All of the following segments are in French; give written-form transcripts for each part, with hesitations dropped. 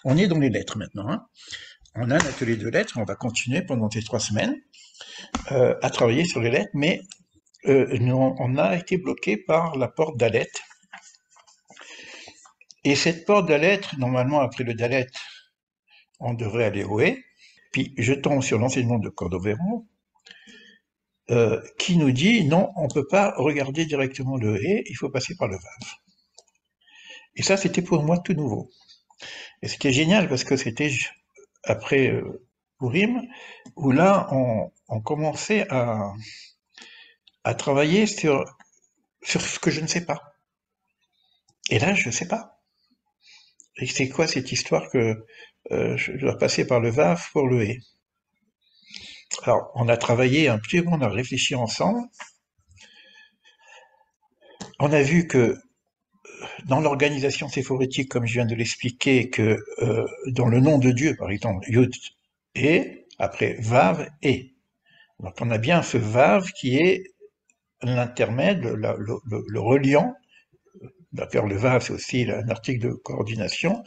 On est dans les lettres maintenant, hein. On a un atelier de lettres, on va continuer pendant ces 3 semaines à travailler sur les lettres, mais on a été bloqué par la porte Dalet. Et cette porte Dalet, normalement après le Dalet, on devrait aller au Hé. Puis je tombe sur l'enseignement de Cordovero qui nous dit non, on ne peut pas regarder directement le Hé, il faut passer par le Vav. Et ça, c'était pour moi tout nouveau. Et c'était génial parce que c'était après Purim, où là, on commençait à travailler sur ce que je ne sais pas. Et là, je ne sais pas. Et c'est quoi cette histoire que je dois passer par le Vav pour le Hé? Alors, on a travaillé un petit peu, on a réfléchi ensemble. On a vu que dans l'organisation séphorétique, comme je viens de l'expliquer, que dans le nom de Dieu, par exemple, Yud et, après Vav et. Donc on a bien ce Vav qui est l'intermède, le reliant. D'ailleurs, le Vav, c'est aussi un article de coordination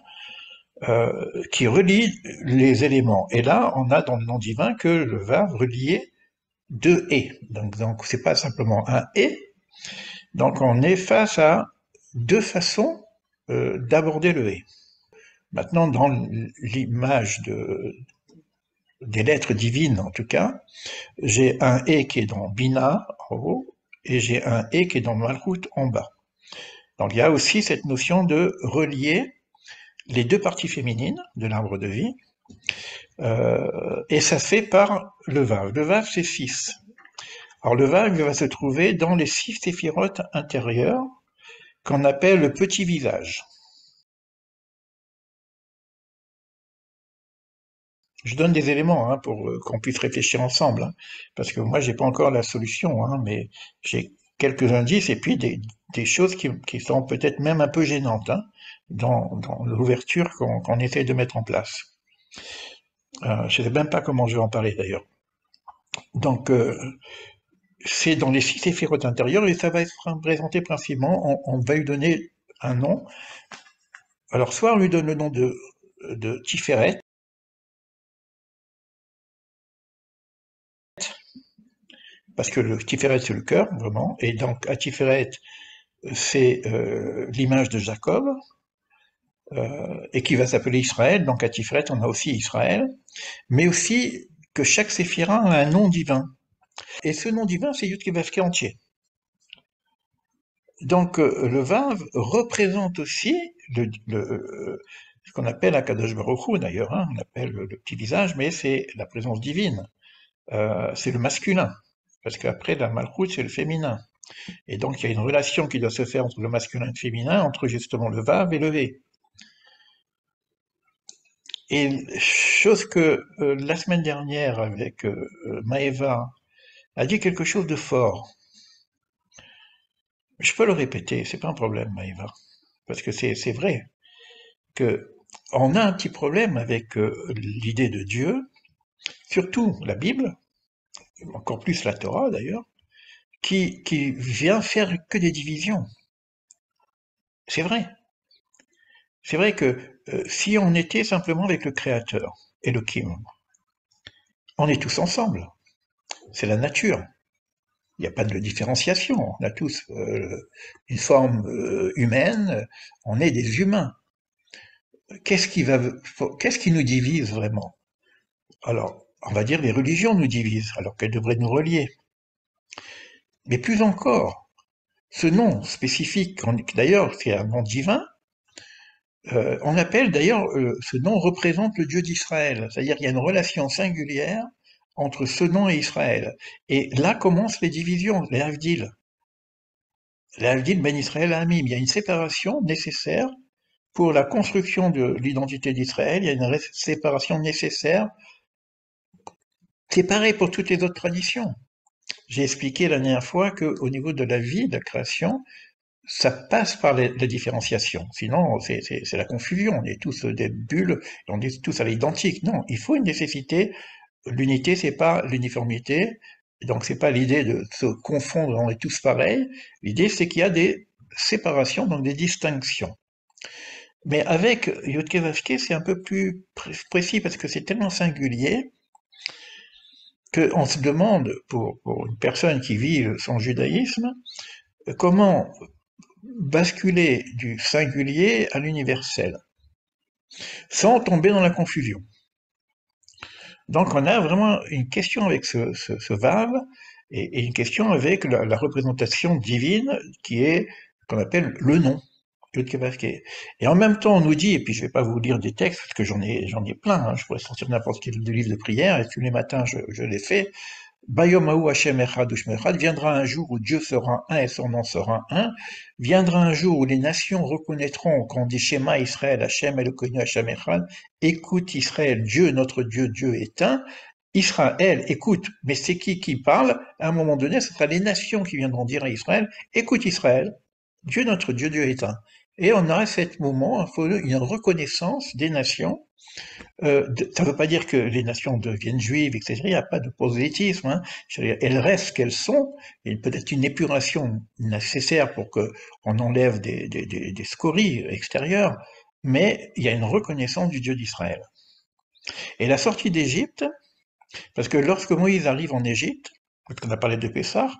qui relie les éléments. Et là, on a dans le nom divin que le Vav relié deux et. Donc c'est pas simplement un et. Donc on est face à deux façons d'aborder le et. Maintenant, dans l'image des lettres divines, en tout cas, j'ai un et qui est dans Bina en haut et j'ai un et qui est dans Malchut en bas. Donc il y a aussi cette notion de relier les deux parties féminines de l'arbre de vie, et ça se fait par le Vav. Le Vav, c'est 6. Alors le Vav va se trouver dans les 6 séphirotes intérieures qu'on appelle le petit visage. Je donne des éléments pour qu'on puisse réfléchir ensemble, hein, parce que moi j'ai pas encore la solution, hein, mais j'ai quelques indices et puis des choses qui sont peut-être même un peu gênantes dans l'ouverture qu'on essaie de mettre en place. Je ne sais même pas comment je vais en parler d'ailleurs. Donc c'est dans les 6 séphirotes intérieures et ça va être présenté principalement, on va lui donner un nom. Alors soit on lui donne le nom de Tiferet, parce que le Tiferet c'est le cœur, vraiment, et donc à Tiferet c'est l'image de Jacob, et qui va s'appeler Israël, donc à Tiferet on a aussi Israël, mais aussi que chaque séphira a un nom divin. Et ce nom divin, c'est Yud-Kevavke entier. Donc le Vav représente aussi ce qu'on appelle Akadosh Baruch Hu d'ailleurs, hein, on appelle le petit visage, mais c'est la présence divine, c'est le masculin, parce qu'après la Malchut c'est le féminin. Et donc il y a une relation qui doit se faire entre le masculin et le féminin, entre justement le Vav et le V. Et chose que la semaine dernière avec Maëva a dit quelque chose de fort. Je peux le répéter, c'est pas un problème, Maëva, parce que c'est vrai que on a un petit problème avec l'idée de Dieu, surtout la Bible, encore plus la Torah d'ailleurs, qui vient faire que des divisions. C'est vrai. C'est vrai que si on était simplement avec le Créateur, Elohim, on est tous ensemble. C'est la nature. Il n'y a pas de différenciation. On a tous une forme humaine. On est des humains. Qu'est-ce qui nous divise vraiment? Alors, on va dire les religions nous divisent, alors qu'elles devraient nous relier. Mais plus encore, ce nom spécifique, d'ailleurs c'est un nom divin, on appelle d'ailleurs, ce nom représente le Dieu d'Israël, c'est-à-dire qu'il y a une relation singulière entre ce nom et Israël. Et là commencent les divisions, les Havdil. Les Havdil ben Israël Amim. Il y a une séparation nécessaire pour la construction de l'identité d'Israël, il y a une séparation nécessaire. C'est pareil pour toutes les autres traditions. J'ai expliqué la dernière fois qu'au niveau de la vie, de la création, ça passe par la différenciation. Sinon, c'est la confusion. On est tous des bulles, on est tous à l'identique. Non, il faut une nécessité. L'unité, c'est pas l'uniformité. Donc, c'est pas l'idée de se confondre, on est tous pareils. L'idée, c'est qu'il y a des séparations, donc des distinctions. Mais avec Yudke Vavke, c'est un peu plus précis parce que c'est tellement singulier qu'on se demande, pour une personne qui vit son judaïsme, comment basculer du singulier à l'universel, sans tomber dans la confusion. Donc on a vraiment une question avec ce Vav, et une question avec la représentation divine qui est qu'on appelle le nom. Et en même temps, on nous dit, et puis je vais pas vous lire des textes parce que j'en ai plein, hein, je pourrais sortir n'importe quel livre de prière et tous les matins je les fais. Bayomahu Hashem Echad Ushmechad, viendra un jour où Dieu sera un et son nom sera un. Viendra un jour où les nations reconnaîtront qu'on dit Shema Israël, Hashem Elokeinu Hashem Echad. Écoute Israël, Dieu, notre Dieu, Dieu est un. Israël, écoute, mais c'est qui parle? À un moment donné, ce sera les nations qui viendront dire à Israël, écoute Israël, Dieu, notre Dieu, Dieu est un. Et on aura ce moment, une reconnaissance des nations. Ça ne veut pas dire que les nations deviennent juives, etc. Il n'y a pas de prosélytisme. Hein. Elles restent ce qu'elles sont. Il y a peut-être une épuration nécessaire pour qu'on enlève des scories extérieures, mais il y a une reconnaissance du Dieu d'Israël. Et la sortie d'Égypte, parce que lorsque Moïse arrive en Égypte, quand on a parlé de Pessah,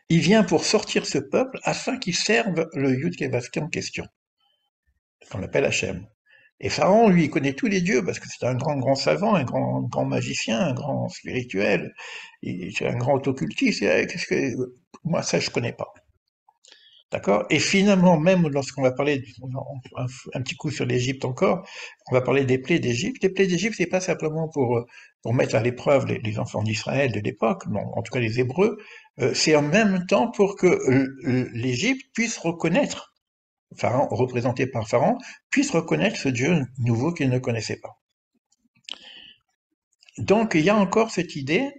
il vient pour sortir ce peuple afin qu'il serve le Yud Kevavke en question, qu'on appelle Hachem. Et Pharaon, lui, il connaît tous les dieux parce que c'est un grand savant, un grand magicien, un grand spirituel, c'est un grand occultiste. Qu'est-ce que moi ça je connais pas, d'accord? Et finalement, même lorsqu'on va parler un petit coup sur l'Égypte encore, on va parler des plaies d'Égypte. Les plaies d'Égypte, c'est pas simplement pour mettre à l'épreuve les enfants d'Israël de l'époque, non, en tout cas les Hébreux, c'est en même temps pour que l'Égypte puisse reconnaître Pharaon, représenté par Pharaon, puisse reconnaître ce Dieu nouveau qu'il ne connaissait pas. Donc il y a encore cette idée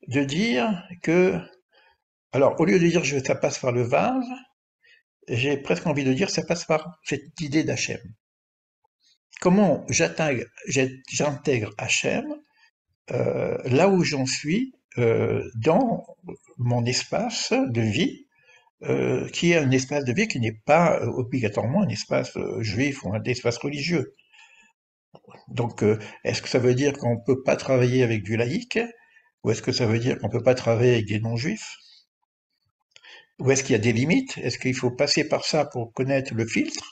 de dire que, alors au lieu de dire que ça passe par le vase, j'ai presque envie de dire que ça passe par cette idée d'Hachem. Comment j'intègre Hachem là où j'en suis dans mon espace de vie, qui est un espace de vie qui n'est pas obligatoirement un espace juif ou un espace religieux. Donc, est-ce que ça veut dire qu'on ne peut pas travailler avec du laïc? Ou est-ce que ça veut dire qu'on ne peut pas travailler avec des non-juifs? Ou est-ce qu'il y a des limites? Est-ce qu'il faut passer par ça pour connaître le filtre?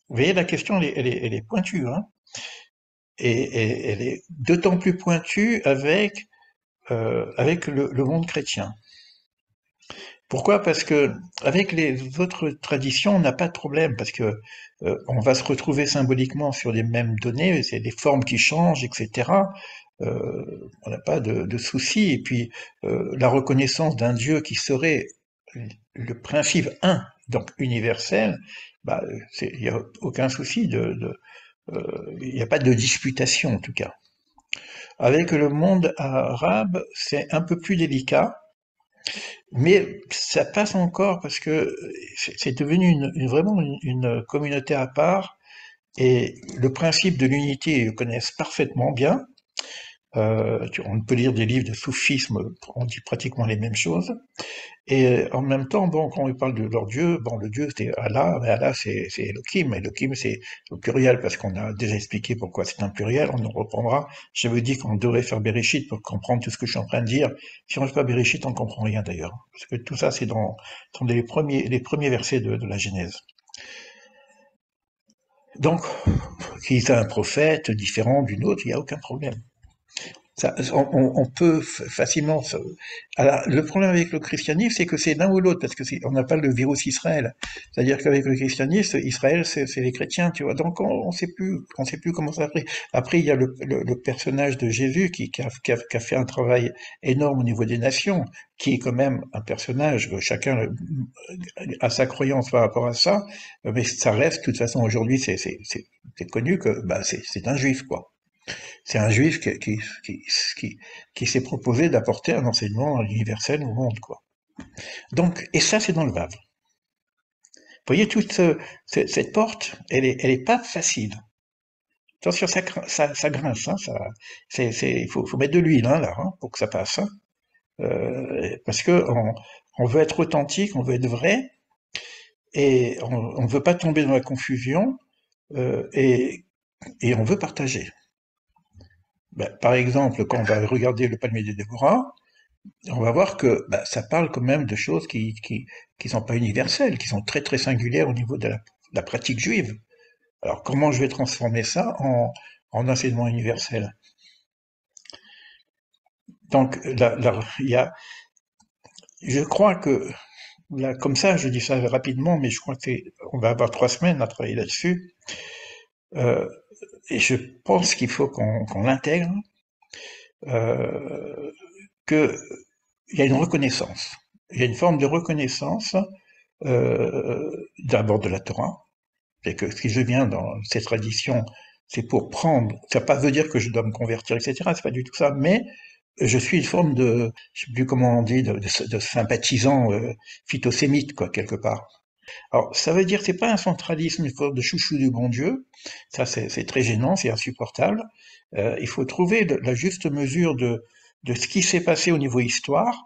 Vous voyez, la question, elle est pointue, hein? Et elle est d'autant plus pointue avec le monde chrétien. Pourquoi? Parce que avec les autres traditions, on n'a pas de problème, parce que on va se retrouver symboliquement sur les mêmes données, c'est des formes qui changent, etc. On n'a pas de souci. Et puis la reconnaissance d'un Dieu qui serait le principe un, donc universel, bah, il n'y a aucun souci il n'y a pas de disputation en tout cas. Avec le monde arabe, c'est un peu plus délicat. Mais ça passe encore parce que c'est devenu vraiment une communauté à part et le principe de l'unité, ils le connaissent parfaitement bien. On peut lire des livres de soufisme, on dit pratiquement les mêmes choses. Et en même temps, bon, quand on parle de leur Dieu, bon, le Dieu c'est Allah, mais Allah c'est Elohim. Elohim c'est au pluriel parce qu'on a déjà expliqué pourquoi c'est un pluriel, on en reprendra. J'avais dit qu'on devrait faire Bereshit pour comprendre tout ce que je suis en train de dire. Si on ne fait pas Bereshit, on ne comprend rien d'ailleurs. Parce que tout ça, c'est dans les premiers versets de la Genèse. Donc, qu'il y ait un prophète différent d'une autre, il n'y a aucun problème. Ça, on peut facilement. Alors, le problème avec le christianisme, c'est que c'est l'un ou l'autre, parce que on n'a pas le virus Israël. C'est-à-dire qu'avec le christianisme, Israël, c'est les chrétiens, tu vois. Donc, on sait plus comment ça après. Après, il y a le personnage de Jésus qui a fait un travail énorme au niveau des nations, qui est quand même un personnage. Chacun a sa croyance par rapport à ça, mais ça reste, de toute façon, aujourd'hui, c'est connu que bah, c'est un juif, quoi. C'est un juif qui s'est proposé d'apporter un enseignement universel au monde, quoi. Donc, et ça, c'est dans le Vave. Vous voyez, toute cette porte, elle est pas facile. Attention, ça grince, hein, il faut mettre de l'huile, hein, là, hein, pour que ça passe, hein. Parce que on veut être authentique, on veut être vrai, et on ne veut pas tomber dans la confusion, et on veut partager. Ben, par exemple, quand on va regarder le palmier de Déborah, on va voir que ben, ça parle quand même de choses qui sont pas universelles, qui sont très très singulières au niveau de la pratique juive. Alors comment je vais transformer ça en enseignement universel? Donc il y a, je crois que là, comme ça, je dis ça rapidement, mais je crois que on va avoir 3 semaines à travailler là-dessus. Euh, et je pense qu'il faut qu'on l'intègre, euh, qu'il y a une reconnaissance. Il y a une forme de reconnaissance d'abord de la Torah. C'est que si je viens dans ces traditions, c'est pour prendre, ça ne veut pas dire que je dois me convertir, etc. C'est pas du tout ça, mais je suis une forme de, je sais plus comment on dit, de sympathisant phytosémite, quoi, quelque part. Alors, ça veut dire, c'est pas un centralisme, une forme de chouchou du bon Dieu. Ça, c'est très gênant, c'est insupportable. Il faut trouver la juste mesure de ce qui s'est passé au niveau histoire.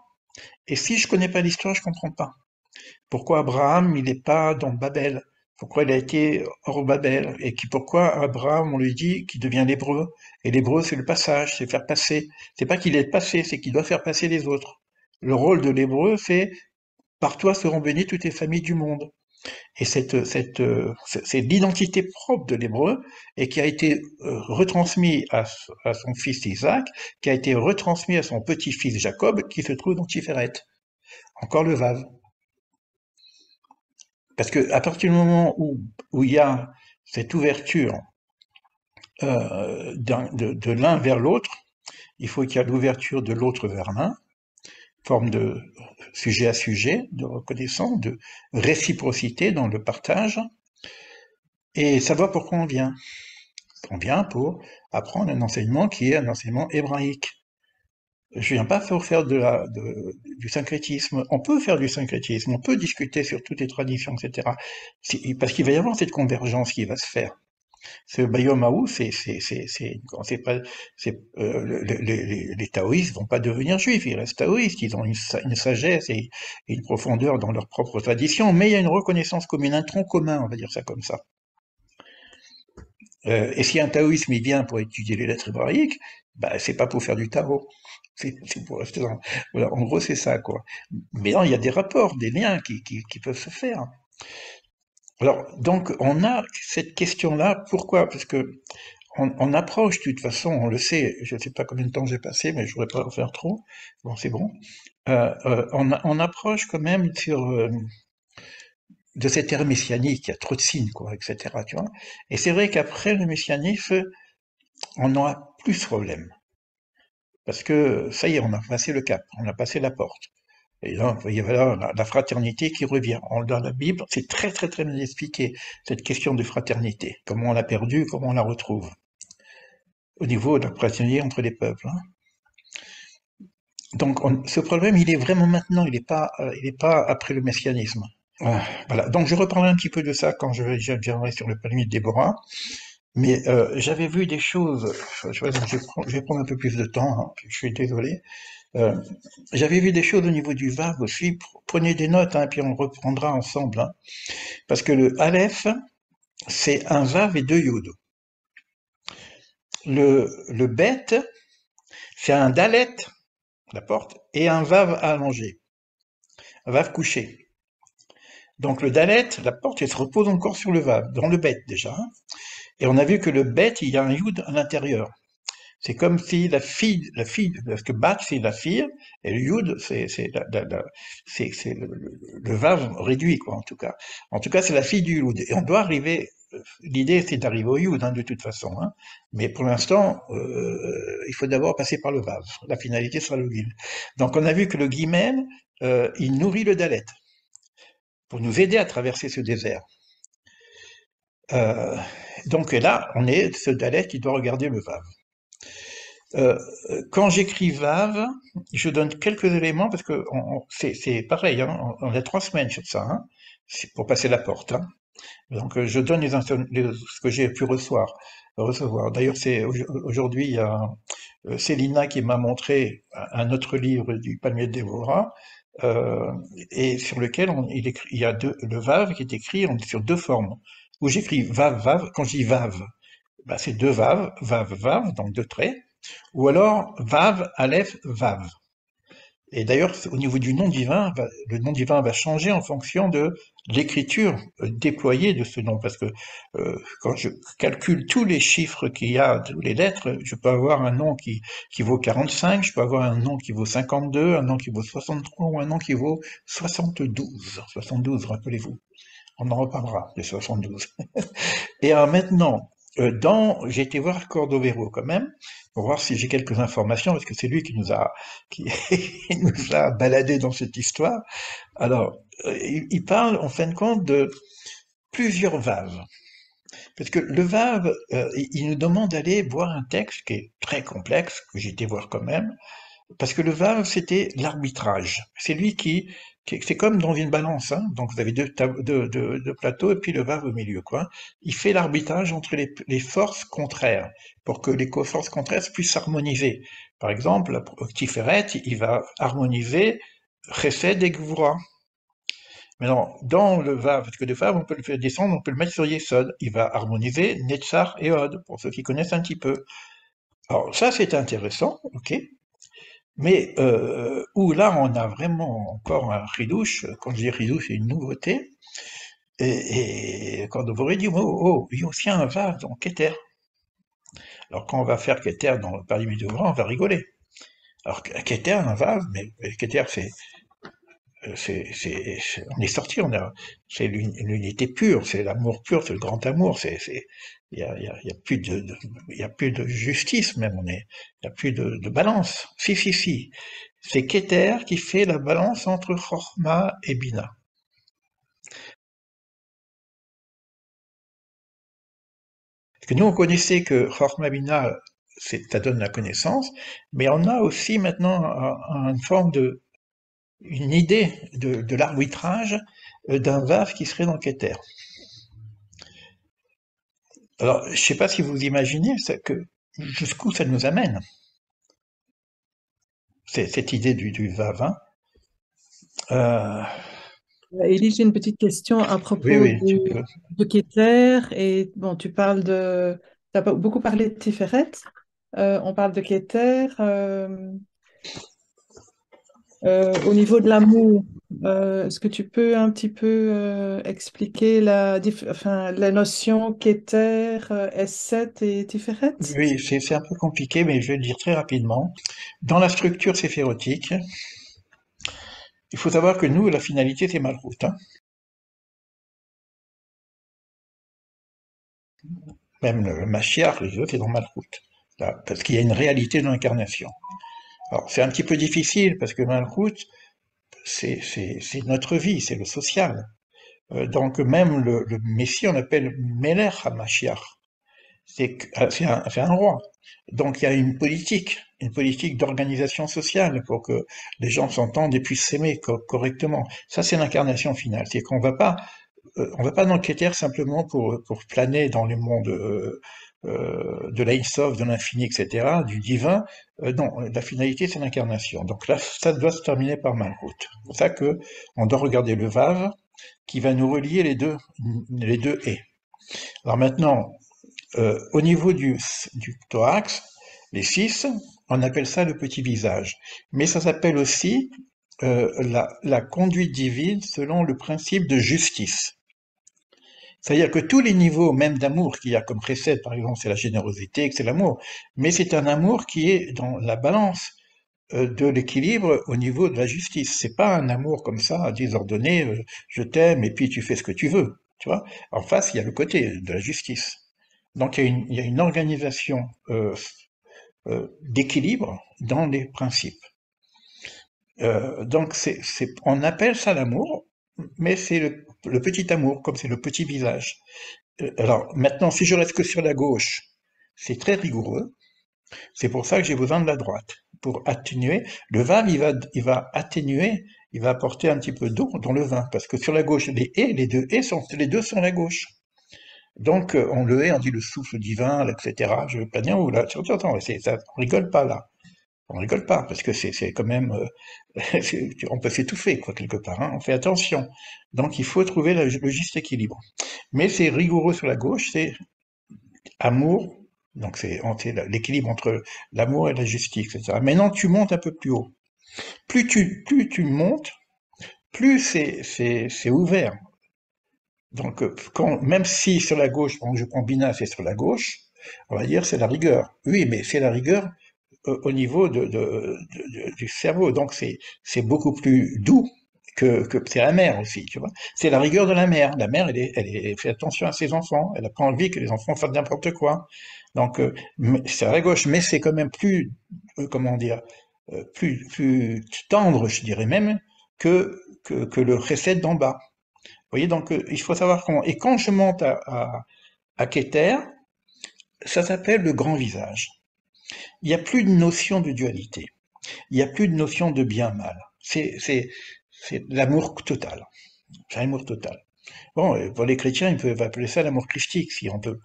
Et si je connais pas l'histoire, je comprends pas. Pourquoi Abraham, il n'est pas dans Babel? Pourquoi il a été hors Babel? Et pourquoi Abraham, on lui dit qu'il devient l'hébreu? Et l'hébreu, c'est le passage, c'est faire passer. C'est pas qu'il est passé, c'est qu'il doit faire passer les autres. Le rôle de l'hébreu, c'est par toi seront bénies toutes les familles du monde. Et c'est l'identité propre de l'hébreu et qui a été retransmis à son fils Isaac, qui a été retransmis à son petit-fils Jacob, qui se trouve dans Tiferet. Encore le Vav. Parce que à partir du moment où il y a cette ouverture de l'un vers l'autre, il faut qu'il y ait l'ouverture de l'autre vers l'un, forme de sujet à sujet, de reconnaissance, de réciprocité dans le partage, et savoir pourquoi on vient. On vient pour apprendre un enseignement qui est un enseignement hébraïque. Je viens pas pour faire du syncrétisme. On peut faire du syncrétisme, on peut discuter sur toutes les traditions, etc. Parce qu'il va y avoir cette convergence qui va se faire. Ce Bayomaou, c'est pas, les taoïstes vont pas devenir juifs, ils restent taoïstes, ils ont une sagesse et une profondeur dans leur propre tradition, mais il y a une reconnaissance commune, un tronc commun, on va dire ça comme ça. Et si un taoïsme il vient pour étudier les lettres hébraïques, bah, c'est pas pour faire du tarot. C'est pour rester dans... Voilà, en gros, c'est ça, quoi. Mais non, il y a des rapports, des liens qui peuvent se faire. Alors, donc, on a cette question-là. Pourquoi? Parce que on approche, de toute façon, on le sait, je ne sais pas combien de temps j'ai passé, mais je ne voudrais pas en faire trop. Bon, c'est bon. On approche quand même de cette ère messianique, il y a trop de signes, quoi, etc. Tu vois. Et c'est vrai qu'après le messianisme, on n'aura plus ce problème. Parce que ça y est, on a passé le cap, on a passé la porte. Et là, il y a la fraternité qui revient. Dans la Bible, c'est très très très bien expliqué, cette question de fraternité. Comment on l'a perdue, comment on la retrouve. Au niveau de la fraternité entre les peuples. Hein. Donc ce problème, il est vraiment maintenant, il est pas après le messianisme. Voilà. Donc je reprendrai un petit peu de ça quand je viendrai sur le palmier de Déborah. Mais j'avais vu des choses, je vais prendre un peu plus de temps, hein, je suis désolé. Euh, J'avais vu des choses au niveau du Vav aussi. Prenez des notes, hein, puis on reprendra ensemble. Hein. Parce que le Aleph, c'est un Vav et deux Yud. Le Bet, c'est un Dalet, la porte, et un Vav allongé, un Vav couché. Donc le Dalet, la porte, elle se repose encore sur le Vav, dans le Bet déjà. Hein. Et on a vu que le Bet, il y a un Yud à l'intérieur. C'est comme si parce que Bat c'est la fille, et le Yud c'est le Vav réduit quoi en tout cas. En tout cas c'est la fille du Yud. Et on doit arriver. L'idée c'est d'arriver au Yud hein, de toute façon. Hein. Mais pour l'instant il faut d'abord passer par le Vav. La finalité sera le Gimel. Donc on a vu que le Gimel il nourrit le Dalet pour nous aider à traverser ce désert. Euh, donc là on est ce Dalet qui doit regarder le Vav. Euh, Quand j'écris Vav, je donne quelques éléments parce que c'est pareil, hein, on a 3 semaines sur ça, hein, pour passer la porte. Hein. Donc je donne ce que j'ai pu recevoir. D'ailleurs, c'est aujourd'hui il y a Célina qui m'a montré un autre livre du Palmier de Déborah, euh, et sur lequel il y a le vave qui est écrit sur deux formes. Où j'écris vave, vave, quand je dis vave, bah, c'est deux vaves, vave, vave, donc deux traits, ou alors vav, aleph, vav. Et d'ailleurs, au niveau du nom divin, le nom divin va changer en fonction de l'écriture déployée de ce nom. Parce que quand je calcule tous les chiffres qu'il y a, tous les lettres, je peux avoir un nom qui vaut 45, je peux avoir un nom qui vaut 52, un nom qui vaut 63 ou un nom qui vaut 72. 72, rappelez-vous. On en reparlera, les 72. Et alors maintenant, j'ai été voir Cordovero quand même, pour voir si j'ai quelques informations, parce que c'est lui qui nous a baladé dans cette histoire. Alors, il parle en fin de compte de plusieurs vaves. Parce que le vave, il nous demande d'aller voir un texte qui est très complexe, que j'ai été voir quand même, parce que le VAR, c'était l'arbitrage. C'est lui c'est comme dans une balance, hein. Donc vous avez deux plateaux et puis le VAR au milieu, quoi. Il fait l'arbitrage entre les forces contraires pour que les forces contraires puissent s'harmoniser. Par exemple, Tiferet, il va harmoniser Chesed et Gvura. Maintenant, dans le VAR, parce que le VAR, on peut le faire descendre, on peut le mettre sur Yesod. Il va harmoniser Netzar et Od, pour ceux qui connaissent un petit peu. Alors ça, c'est intéressant, ok. Mais où là, on a vraiment encore un ridouche. Quand je dis ridouche, c'est une nouveauté. Et quand vous aurez dit, oh, oh, il y a aussi un vase dans Keter. Alors quand on va faire Keter dans le Paris Méditerranée, on va rigoler. Alors Keter, un vase, mais Keter, on est sorti, c'est l'unité pure, c'est l'amour pur, c'est le grand amour, il y a plus il y a plus de justice même, il y a plus de balance. Si, si, si. C'est Keter qui fait la balance entre Chorma et Bina. Parce que nous, on connaissait que Chorma Bina, ça donne la connaissance, mais on a aussi maintenant une forme une idée de l'arbitrage d'un Vav qui serait dans Keter. Alors, je ne sais pas si vous imaginez jusqu'où ça nous amène, cette idée du Vav, hein. Euh, Élie, j'ai une petite question à oui, propos oui, tu peux. de Keter. Et bon, tu as beaucoup parlé de Tiferet. On parle de Keter. Au niveau de l'amour, est-ce que tu peux un petit peu expliquer enfin, la notion Keter, S7 et Tiferet? Oui, c'est un peu compliqué, mais je vais le dire très rapidement. Dans la structure séphérotique, il faut savoir que nous, la finalité, c'est Malchut, hein. Même le Mashiach, les autres, c'est dans Malchut. Là, parce qu'il y a une réalité de l'incarnation. Alors, c'est un petit peu difficile, parce que Malchut, c'est notre vie, c'est le social. Donc, même le Messie, on l'appelle Melech HaMashiach. C'est un roi. Donc, il y a une politique d'organisation sociale pour que les gens s'entendent et puissent s'aimer correctement. Ça, c'est l'incarnation finale. C'est qu'on on va pas dans le Keter simplement pour planer dans les mondes de l'Aïn-Sof, de l'infini, etc., du divin. Non, la finalité, c'est l'incarnation. Donc là, ça doit se terminer par Malchut. C'est pour ça que on doit regarder le Vav qui va nous relier les deux et. Alors maintenant, au niveau du thorax, les six, on appelle ça le petit visage. Mais ça s'appelle aussi la conduite divine selon le principe de justice. C'est-à-dire que tous les niveaux, même d'amour qu'il y a comme précède, par exemple, c'est la générosité, c'est l'amour, mais c'est un amour qui est dans la balance de l'équilibre au niveau de la justice. C'est pas un amour comme ça, désordonné, je t'aime et puis tu fais ce que tu veux. Tu vois? En face, il y a le côté de la justice. Donc il y a une organisation d'équilibre dans les principes. Donc on appelle ça l'amour, mais c'est le petit amour, comme c'est le petit visage. Alors maintenant, si je reste que sur la gauche, c'est très rigoureux. C'est pour ça que j'ai besoin de la droite. Pour atténuer, le vin, il va atténuer, il va apporter un petit peu d'eau dans le vin. Parce que sur la gauche, les deux sont à la gauche. Donc, on le hait, on dit le souffle divin, etc. Je veux pas dire, ou là, attends, ça, on rigole pas là. On rigole pas, parce que c'est quand même, on peut s'étouffer, quoi, quelque part, hein, on fait attention. Donc il faut trouver le juste équilibre. Mais c'est rigoureux sur la gauche, c'est amour, donc c'est l'équilibre entre l'amour et la justice, etc. Maintenant, tu montes un peu plus haut. Plus tu montes, plus c'est ouvert. Donc, même si sur la gauche, quand je prends Bina, c'est sur la gauche, on va dire c'est la rigueur. Oui, mais c'est la rigueur au niveau du cerveau. Donc, c'est beaucoup plus doux que c'est la mère aussi, tu vois. C'est la rigueur de la mère. La mère, elle fait attention à ses enfants. Elle n'a pas envie que les enfants fassent n'importe quoi. Donc, c'est à la gauche, mais c'est quand même plus, comment dire, plus tendre, je dirais même, que le recette d'en bas. Vous voyez, donc il faut savoir comment. Et quand je monte à Keter, ça s'appelle le grand visage. Il n'y a plus de notion de dualité. Il n'y a plus de notion de bien-mal. C'est l'amour total. C'est l'amour total. Bon, pour les chrétiens, ils peuvent appeler ça l'amour christique, si on peut.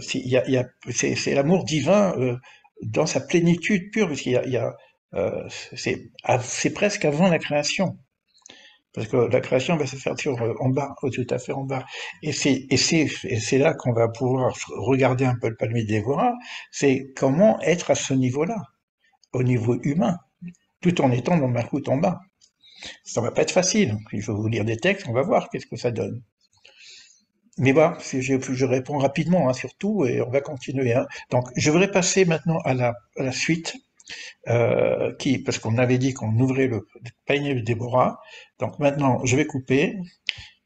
C'est l'amour divin dans sa plénitude pure, parce qu'il y a c'est presque avant la création. Parce que la création va se faire sur, en bas, tout à fait en bas. Et c'est là qu'on va pouvoir regarder un peu le palmier de Déborah, c'est comment être à ce niveau-là, au niveau humain, tout en étant dans ma route en bas. Ça va pas être facile. Il faut vous lire des textes, on va voir qu'est-ce que ça donne. Mais voilà, je réponds rapidement, hein, surtout, et on va continuer, hein. Donc, je voudrais passer maintenant à la suite, parce qu'on avait dit qu'on ouvrait le panier de Déborah. Donc maintenant, je vais couper.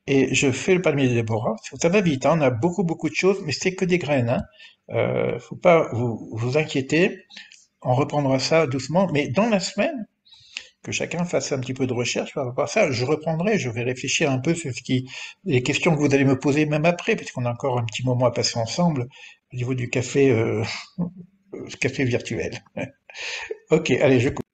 Et je fais le palmier de Déborah. Ça va vite, hein, on a beaucoup de choses, mais c'est que des graines, hein. Faut pas vous inquiéter. On reprendra ça doucement, mais dans la semaine, que chacun fasse un petit peu de recherche par rapport à ça. Je reprendrai, je vais réfléchir un peu sur les questions que vous allez me poser même après, puisqu'on a encore un petit moment à passer ensemble au niveau du café, café virtuel. Ok, allez, je coupe.